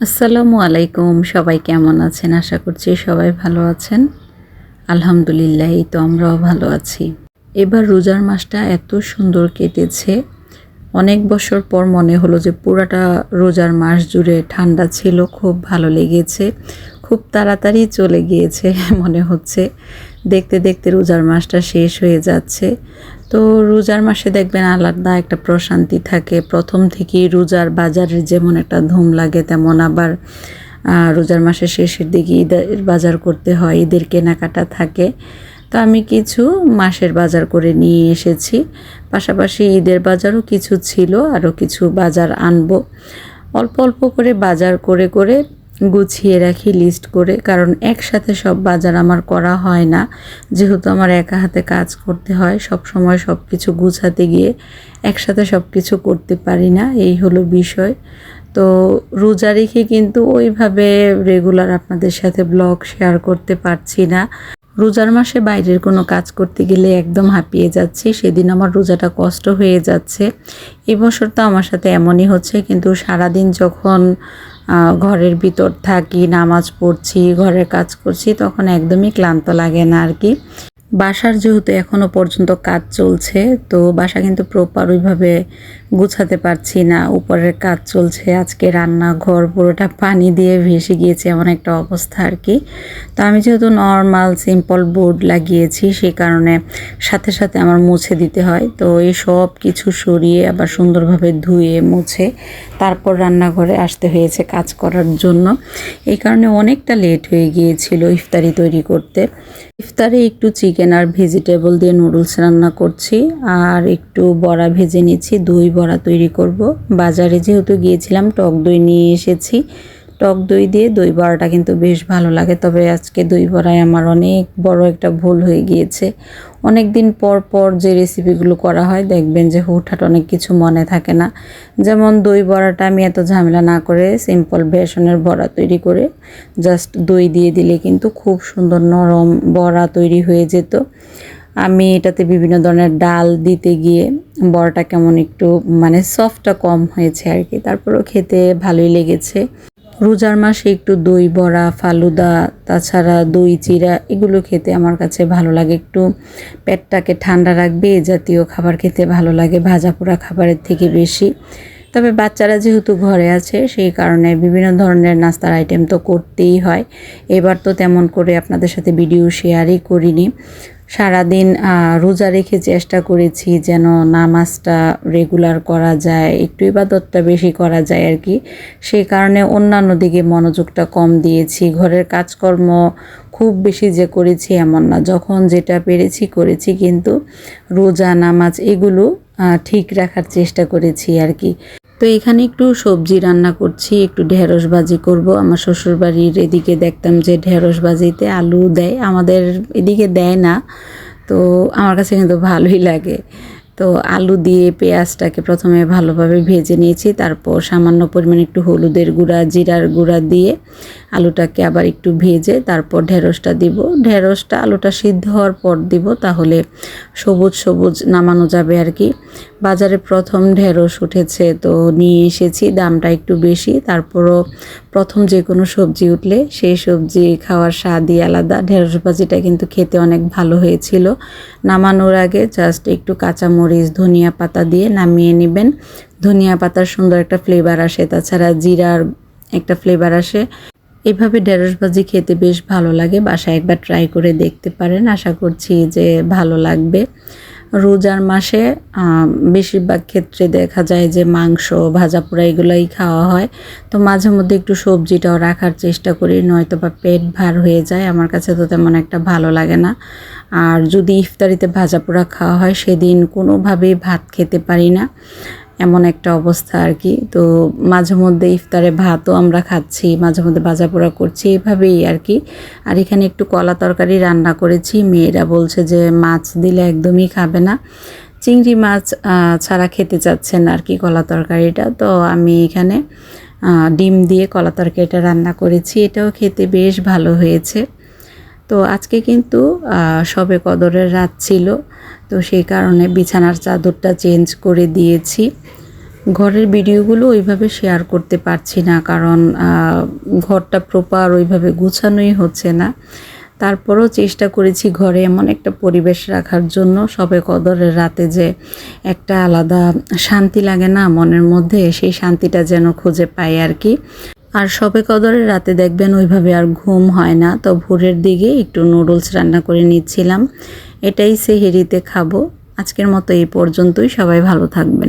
আসসালামু আলাইকুম। সবাই কেমন আছেন? আশা করছি সবাই ভালো আছেন। আলহামদুলিল্লাহ, এই তো আমরাও ভালো আছি। এবার রোজার মাসটা এত সুন্দর কেটেছে। অনেক বছর পর মনে হলো যে পুরাটা রোজার মাস জুড়ে ঠান্ডা ছিল, খুব ভালো লেগেছে। খুব তাড়াতাড়ি চলে গিয়েছে মনে হচ্ছে। দেখতে দেখতে রোজার মাসটা শেষ হয়ে যাচ্ছে। তো রোজার মাসে দেখবেন আলাদা একটা প্রশান্তি থাকে। প্রথম থেকেই রোজার বাজারের যেমন একটা ধুম লাগে, তেমন আবার রোজার মাসের শেষের দিকে ঈদের বাজার করতে হয়, ঈদের কেনাকাটা থাকে। তো আমি কিছু মাসের বাজার করে নিয়ে এসেছি। পাশাপাশি ঈদের বাজারও কিছু ছিল, আরও কিছু বাজার আনবো। অল্প অল্প করে বাজার করে করে গুছিয়ে রাখি লিস্ট করে, কারণ একসাথে সব বাজার আমার করা হয় না। যেহেতু আমার একা হাতে কাজ করতে হয়, সব সময় সব কিছু গুছাতে গিয়ে একসাথে সব কিছু করতে পারি না, এই হলো বিষয়। তো রোজা রেখে কিন্তু ওইভাবে রেগুলার আপনাদের সাথে ব্লগ শেয়ার করতে পারছি না। রোজার মাসে বাইরের কোনো কাজ করতে গেলে একদম হাঁপিয়ে যাচ্ছি, সেদিন আমার রোজাটা কষ্ট হয়ে যাচ্ছে। এবছর তো আমার সাথে এমনই হচ্ছে, কিন্তু সারাদিন যখন ঘরের ভিতর থাকি, নামাজ পড়ছি, ঘরের কাজ করছি, তখন একদমই ক্লান্ত লাগে না আর কি। বাসার যেহেতু এখনও পর্যন্ত কাজ চলছে, তো বাসা কিন্তু প্রপার ওইভাবে গুছাতে পারছি না। উপরের কাজ চলছে, আজকে রান্নাঘর পুরোটা পানি দিয়ে ভেসে গিয়েছে, এমন একটা অবস্থা আর কি। তো আমি যেহেতু নর্মাল সিম্পল বোর্ড লাগিয়েছি, সেই কারণে সাথে সাথে আমার মুছে দিতে হয়। তো এই সব কিছু সরিয়ে আবার সুন্দরভাবে ধুয়ে মুছে তারপর রান্নাঘরে আসতে হয়েছে কাজ করার জন্য। এই কারণে অনেকটা লেট হয়ে গিয়েছিল ইফতারি তৈরি করতে। ইফতারে একটু চিকেন আর ভেজিটেবল দিয়ে নুডলস রান্না করছি, আর একটু বড়া ভেজে নিচ্ছি। দই বড়া তৈরি করব। বাজারে যেহেতু গিয়েছিলাম, টক দই নিয়ে এসেছি। টক দই দিয়ে দই বড়াটা কিন্তু বেশ ভালো লাগে। তবে আজকে দই বড়ায় আমার অনেক বড় একটা ভুল হয়ে গিয়েছে। অনেক দিন পর পর যে রেসিপিগুলো করা হয়, দেখবেন যে হুটহাট অনেক কিছু মনে থাকে না। যেমন দই বড়াটা আমি এত ঝামেলা না করে সিম্পল বেসনের বড়া তৈরি করে জাস্ট দই দিয়ে দিলে কিন্তু খুব সুন্দর নরম বড়া তৈরি হয়ে যেত। আমি এটাতে বিভিন্ন ধরনের ডাল দিতে গিয়ে বড়াটা কেমন একটু সফটটা কম হয়েছে আর কি। তারপরেও খেতে ভালোই লেগেছে। রোজার মাসে একটু দই বড়া, ফালুদা, তাছাড়া দই চিড়া এগুলো খেতে আমার কাছে ভালো লাগে। একটু পেটটাকে ঠান্ডা রাখবে, এ জাতীয় খাবার খেতে ভালো লাগে ভাজা পোড়া খাবারের থেকে বেশি। তবে বাচ্চারা যেহেতু ঘরে আছে, সেই কারণে বিভিন্ন ধরনের নাস্তার আইটেম তো করতেই হয়। এবার তো তেমন করে আপনাদের সাথে ভিডিও শেয়ারই করিনি। সারাদিন রোজা রেখে চেষ্টা করেছি যেন নামাজটা রেগুলার করা যায়, একটু ইবাদতটা বেশি করা যায় আর কি। সেই কারণে অন্যান্য দিকে মনোযোগটা কম দিয়েছি। ঘরের কাজকর্ম খুব বেশি যে করেছি এমন না, যখন যেটা পেরেছি করেছি, কিন্তু রোজা নামাজ এগুলো ঠিক রাখার চেষ্টা করেছি আর কি। তো এখানে একটু সবজি রান্না করছি, একটু ঢেঁড়স ভাজি করব। আমার শ্বশুরবাড়ির এদিকে দেখতাম যে ঢেঁড়স ভাজিতে আলু দেয়, আমাদের এদিকে দেয় না। তো আমার কাছে কিন্তু ভালোই লাগে। তো আলু দিয়ে পেঁয়াজটাকে প্রথমে ভালোভাবে ভেজে নিয়েছি, তারপর সামান্য পরিমাণে একটু হলুদের গুঁড়া, জিরার গুঁড়া দিয়ে আলুটাকে আবার একটু ভেজে তারপর ঢেঁড়সটা দিব। ঢেঁড়সটা আলুটা সিদ্ধ হওয়ার পর দিব, তাহলে সবুজ সবুজ নামানো যাবে আর কি। বাজারে প্রথম ঢেঁড়স উঠেছে, তো নিয়ে এসেছি। দামটা একটু বেশি, তারপরও প্রথম যে কোনো সবজি উঠলে সেই সবজি খাওয়ার স্বাদই আলাদা। ঢেঁড়স ভাজিটা কিন্তু খেতে অনেক ভালো হয়েছিল। নামানোর আগে জাস্ট একটু কাঁচামরিচ, ধনিয়া পাতা দিয়ে নামিয়ে নেবেন। ধনিয়া পাতার সুন্দর একটা ফ্লেভার আসে, তাছাড়া জিরার একটা ফ্লেভার আসে। এভাবে ঢেঁড়স ভাজি খেতে বেশ ভালো লাগে। বাসায় একবার ট্রাই করে দেখতে পারেন, আশা করছি যে ভালো লাগবে। রোজার মাসে বেশিরভাগ ক্ষেত্রে দেখা যায় যে মাংস, ভাজা পোড়া এগুলোই খাওয়া হয়। তো মাঝে মধ্যে একটু সবজিটাও রাখার চেষ্টা করি, নয়তো বা পেট ভার হয়ে যায়। আমার কাছে তো তেমন একটা ভালো লাগে না। আর যদি ইফতারিতে ভাজা পোড়া খাওয়া হয়, সেদিন কোনোভাবেই ভাত খেতে পারি না, এমন একটা অবস্থা আর কি। তো মাঝে মধ্যে ইফতারে ভাতও আমরা খাচ্ছি, মাঝে মধ্যে ভাজা পোড়া করছি, এভাবেই আর কি। আর এখানে একটু কলা তরকারি রান্না করেছি। মেয়েরা বলছে যে মাছ দিলে একদমই খাবে না, চিংড়ি মাছ ছাড়া খেতে চাচ্ছেন আর কি কলা তরকারিটা। তো আমি এখানে ডিম দিয়ে কলা তরকারিটা রান্না করেছি, এটাও খেতে বেশ ভালো হয়েছে। তো আজকে কিন্তু শবে কদরের রাত ছিল, তো সেই কারণে বিছানার চাদরটা চেঞ্জ করে দিয়েছি। ঘরের ভিডিওগুলো ওইভাবে শেয়ার করতে পারছি না, কারণ ঘরটা প্রপার ওইভাবে গুছানোই হচ্ছে না। তারপরও চেষ্টা করেছি ঘরে এমন একটা পরিবেশ রাখার জন্য, শবে কদরের রাতে যে একটা আলাদা শান্তি লাগে না মনের মধ্যে, সেই শান্তিটা যেন খুঁজে পাই আর কি। আর শবে কদরের রাতে দেখবেন ওইভাবে আর ঘুম হয় না, তো ভোরের দিকে একটু নুডলস রান্না করে নিচ্ছিলাম, এটাই সেহরিতে খাবো। আজকের মতো এই পর্যন্তই, সবাই ভালো থাকবেন।